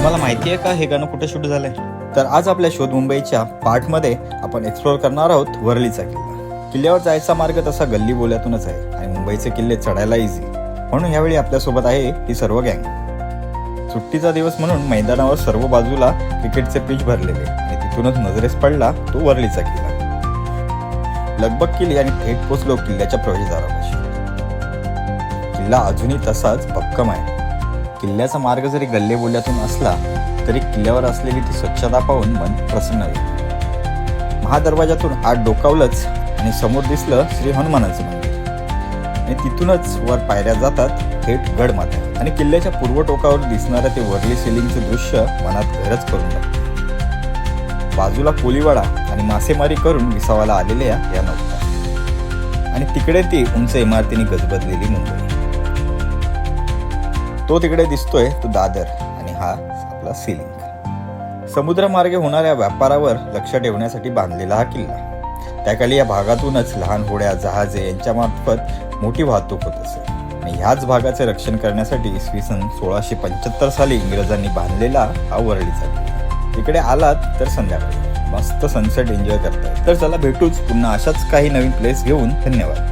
तुम्हाला माहिती आहे का हे गाणं कुठे शूट झालंय? तर आज आपल्या शोध मुंबईच्या पार्टमध्ये आपण एक्सप्लोर करणार आहोत वरळीचा किल्ला. किल्ल्यावर जायचा मार्ग तसा गल्ली बोल्यातूनच आहे आणि मुंबईचे किल्ले चढायला इझी. म्हणून यावेळी आपल्यासोबत आहे ही सर्व गँग. सुट्टीचा दिवस म्हणून मैदानावर सर्व बाजूला क्रिकेटचे पिच भरलेले आणि तिथूनच नजरेस पडला तो वरळीचा किल्ला. लगबग केली आणि थेट पोचलो किल्ल्याच्या प्रवेशद्वारापाशी. किल्ला अजूनही तसाच भक्कम आहे. किल्ल्याचा मार्ग जरी गल्ले बोल्यातून असला तरी किल्ल्यावर असलेली ती स्वच्छता पाहून मन प्रसन्न होईल. महादरवाजातून आत डोकावलंच आणि समोर दिसलं श्री हनुमानाचं मंदिर आणि तिथूनच वर पायऱ्या जातात थेट गडमाथा आणि किल्ल्याच्या पूर्व टोकावर दिसणारं ते वरळी सिलिंगचे दृश्य मनात घरच करून टाकतं. बाजूला कोळीवाडा आणि मासेमारी करून विसावाला आलेल्या या नव्हत्या आणि तिकडे ती उंच इमारतीने गजबजलेली मुंबई. तो तिकडे दिसतोय तो दादर आणि हा आपला सिलिंग. समुद्रमार्गे होणाऱ्या व्यापारावर लक्ष ठेवण्यासाठी बांधलेला हा किल्ला. त्याखाली या भागातूनच लहान होड्या जहाजे यांच्या मार्फत मोठी वाहतूक होत असे आणि ह्याच भागाचे रक्षण करण्यासाठी इसवी सन 1675 साली इंग्रजांनी बांधलेला हा वरळीचा किल्ला. इकडे आलात तर संध्याकाळी मस्त सनसेट एन्जॉय करताय. तर चला भेटूच पुन्हा अशाच काही नवीन प्लेस घेऊन. धन्यवाद.